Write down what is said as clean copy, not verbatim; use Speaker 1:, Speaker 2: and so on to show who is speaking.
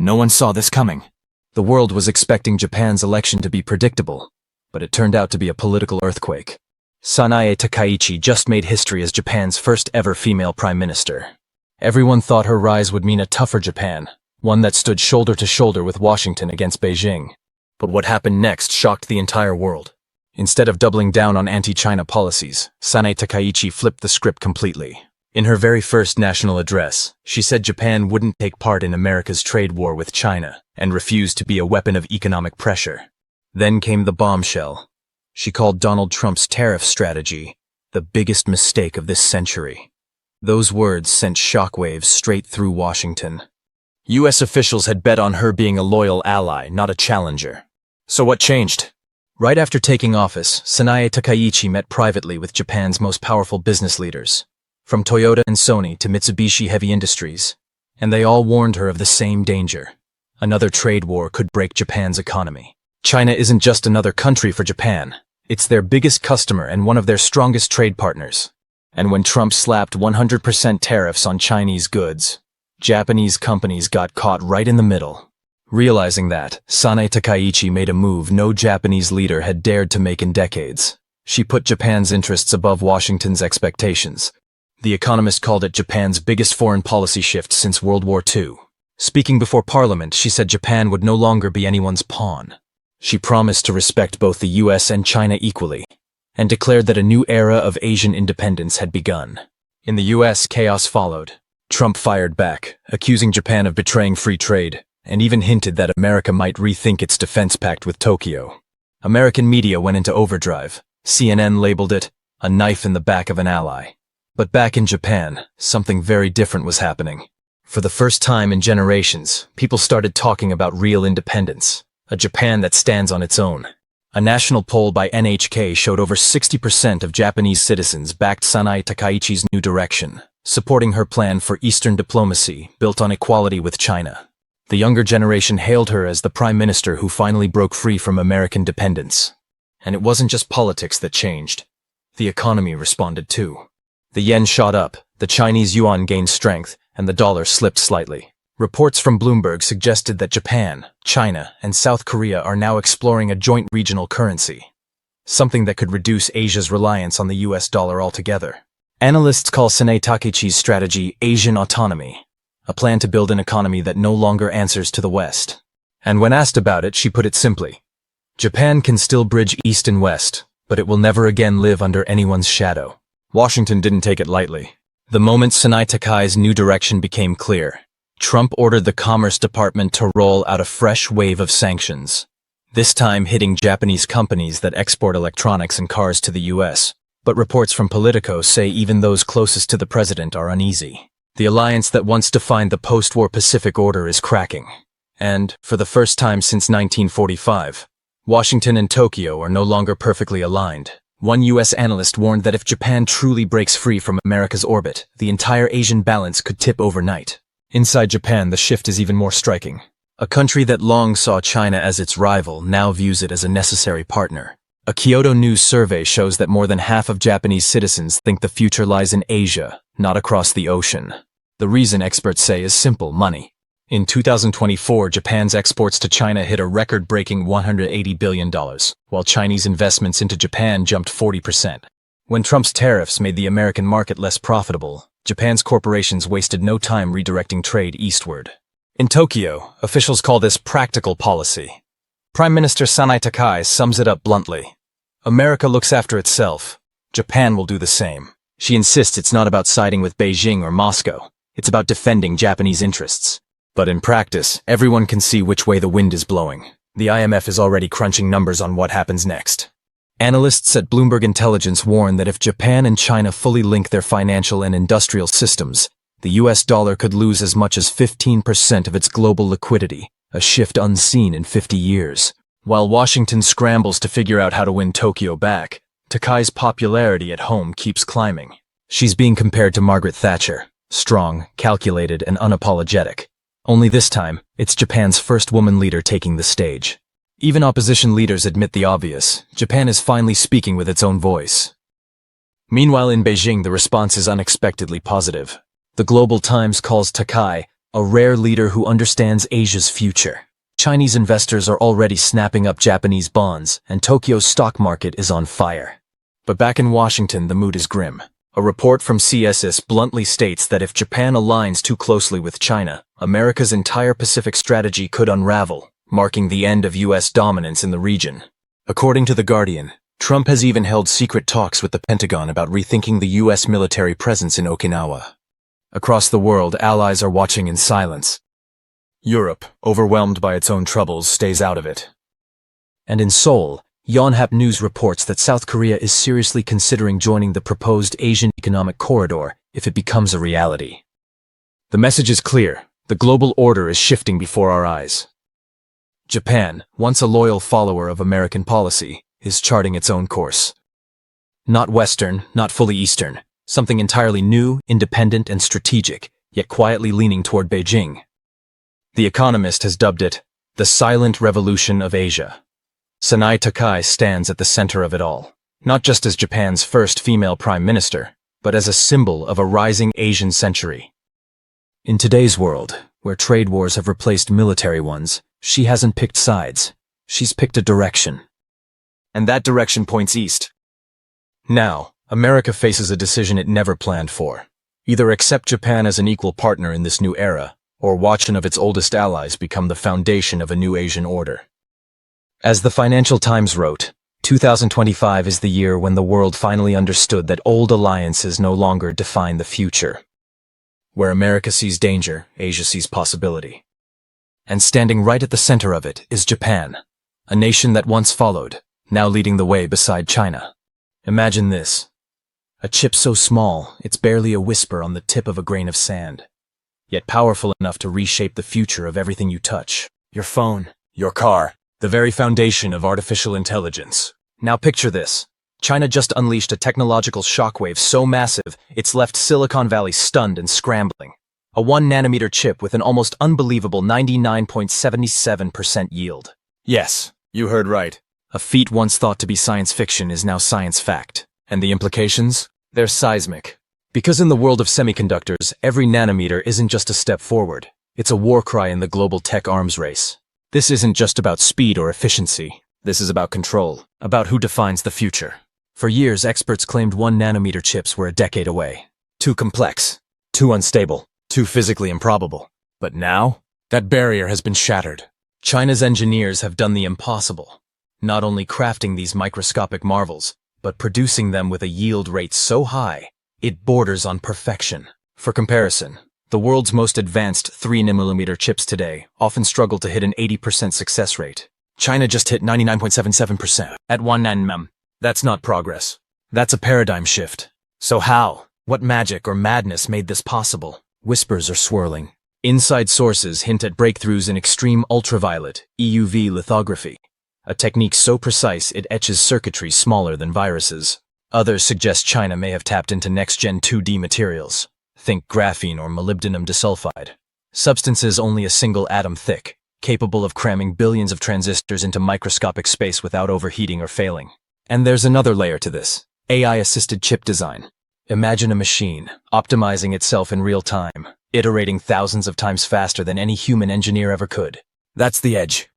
Speaker 1: No one saw this coming. The world was expecting Japan's election to be predictable, but it turned out to be a political earthquake. Sanae Takaichi just made history as Japan's first ever female prime minister. Everyone thought her rise would mean a tougher Japan, one that stood shoulder to shoulder with Washington against Beijing. But what happened next shocked the entire world. Instead of doubling down on anti-China policies, Sanae Takaichi flipped the script completely. In her very first national address, she said Japan wouldn't take part in America's trade war with China and refused to be a weapon of economic pressure. Then came the bombshell. She called Donald Trump's tariff strategy the biggest mistake of this century. Those words sent shockwaves straight through Washington. U.S. officials had bet on her being a loyal ally, not a challenger. So what changed? Right after taking office, Sanae Takaichi met privately with Japan's most powerful business leaders, from Toyota and Sony to Mitsubishi Heavy Industries, and they all warned her of the same danger. Another trade war could break Japan's economy. China isn't just another country for Japan. It's their biggest customer and one of their strongest trade partners. And when Trump slapped 100% tariffs on Chinese goods, Japanese companies got caught right in the middle. Realizing that, Sanae Takaichi made a move no Japanese leader had dared to make in decades. She put Japan's interests above Washington's expectations. The Economist called it Japan's biggest foreign policy shift since World War II. Speaking before Parliament, she said Japan would no longer be anyone's pawn. She promised to respect both the US and China equally, and declared that a new era of Asian independence had begun. In the US, chaos followed. Trump fired back, accusing Japan of betraying free trade, and even hinted that America might rethink its defense pact with Tokyo. American media went into overdrive. CNN labeled it a knife in the back of an ally. But back in Japan, something very different was happening. For the first time in generations, people started talking about real independence, a Japan that stands on its own. A national poll by NHK showed over 60% of Japanese citizens backed Sanae Takaichi's new direction, supporting her plan for Eastern diplomacy built on equality with China. The younger generation hailed her as the prime minister who finally broke free from American dependence. And it wasn't just politics that changed. The economy responded too. The yen shot up, the Chinese yuan gained strength, and the dollar slipped slightly. Reports from Bloomberg suggested that Japan, China, and South Korea are now exploring a joint regional currency, something that could reduce Asia's reliance on the US dollar altogether. Analysts call Sanae Takaichi's strategy Asian autonomy, a plan to build an economy that no longer answers to the West. And when asked about it, she put it simply: Japan can still bridge East and West, but it will never again live under anyone's shadow. Washington didn't take it lightly. The moment Sanae Takai's new direction became clear, Trump ordered the Commerce Department to roll out a fresh wave of sanctions, this time hitting Japanese companies that export electronics and cars to the US. But reports from Politico say even those closest to the president are uneasy. The alliance that once defined the post-war Pacific Order is cracking. And, for the first time since 1945, Washington and Tokyo are no longer perfectly aligned. One US analyst warned that if Japan truly breaks free from America's orbit, the entire Asian balance could tip overnight. Inside Japan, the shift is even more striking. A country that long saw China as its rival now views it as a necessary partner. A Kyoto News survey shows that more than half of Japanese citizens think the future lies in Asia, not across the ocean. The reason, experts say, is simple: money. In 2024, Japan's exports to China hit a record-breaking $180 billion, while Chinese investments into Japan jumped 40%. When Trump's tariffs made the American market less profitable, Japan's corporations wasted no time redirecting trade eastward. In Tokyo, officials call this practical policy. Prime Minister Sanae Takai sums it up bluntly: America looks after itself. Japan will do the same. She insists it's not about siding with Beijing or Moscow. It's about defending Japanese interests. But in practice, everyone can see which way the wind is blowing. The IMF is already crunching numbers on what happens next. Analysts at Bloomberg Intelligence warn that if Japan and China fully link their financial and industrial systems, the US dollar could lose as much as 15% of its global liquidity, a shift unseen in 50 years. While Washington scrambles to figure out how to win Tokyo back, Takai's popularity at home keeps climbing. She's being compared to Margaret Thatcher, strong, calculated, and unapologetic. Only this time, it's Japan's first woman leader taking the stage. Even opposition leaders admit the obvious: Japan is finally speaking with its own voice. Meanwhile, in Beijing, the response is unexpectedly positive. The Global Times calls Takai A rare leader who understands Asia's future. Chinese investors are already snapping up Japanese bonds, and Tokyo's stock market is on fire. But back in Washington, the mood is grim. A report from CSIS bluntly states that if Japan aligns too closely with China, America's entire Pacific strategy could unravel, marking the end of U.S. dominance in the region. According to The Guardian, Trump has even held secret talks with the Pentagon about rethinking the U.S. military presence in Okinawa. Across the world, allies are watching in silence. Europe, overwhelmed by its own troubles, stays out of it. And in Seoul, Yonhap News reports that South Korea is seriously considering joining the proposed Asian Economic Corridor if it becomes a reality. The message is clear. The global order is shifting before our eyes. Japan, once a loyal follower of American policy, is charting its own course. Not Western, not fully Eastern, something entirely new, independent, and strategic, yet quietly leaning toward Beijing. The Economist has dubbed it the silent revolution of Asia. Sanae Takaichi stands at the center of it all, not just as Japan's first female prime minister, but as a symbol of a rising Asian century. In today's world, where trade wars have replaced military ones, she hasn't picked sides. She's picked a direction. And that direction points east. Now, America faces a decision it never planned for. Either accept Japan as an equal partner in this new era, or watch one of its oldest allies become the foundation of a new Asian order. As the Financial Times wrote, 2025 is the year when the world finally understood that old alliances no longer define the future. Where America sees danger, Asia sees possibility. And standing right at the center of it is Japan, a nation that once followed, now leading the way beside China. Imagine this. A chip so small, it's barely a whisper on the tip of a grain of sand, yet powerful enough to reshape the future of everything you touch. Your phone, your car, the very foundation of artificial intelligence. Now picture this. China just unleashed a technological shockwave so massive, it's left Silicon Valley stunned and scrambling. A 1-nanometer chip with an almost unbelievable 99.77% yield. Yes, you heard right. A feat once thought to be science fiction is now science fact. And the implications? They're seismic. Because in the world of semiconductors, every nanometer isn't just a step forward. It's a war cry in the global tech arms race. This isn't just about speed or efficiency. This is about control, about who defines the future. For years, experts claimed 1-nanometer chips were a decade away. Too complex, too unstable, too physically improbable. But now, that barrier has been shattered. China's engineers have done the impossible, not only crafting these microscopic marvels, but producing them with a yield rate so high, it borders on perfection. For comparison, the world's most advanced 3-nanometer chips today often struggle to hit an 80% success rate. China just hit 99.77% at 1 nm. That's not progress. That's a paradigm shift. So how? What magic or madness made this possible? Whispers are swirling. Inside sources hint at breakthroughs in extreme ultraviolet, EUV lithography, a technique so precise it etches circuitry smaller than viruses. Others suggest China may have tapped into next-gen 2D materials. Think graphene or molybdenum disulfide. Substances only a single atom thick, capable of cramming billions of transistors into microscopic space without overheating or failing. And there's another layer to this. AI-assisted chip design. Imagine a machine, optimizing itself in real time, iterating thousands of times faster than any human engineer ever could. That's the edge.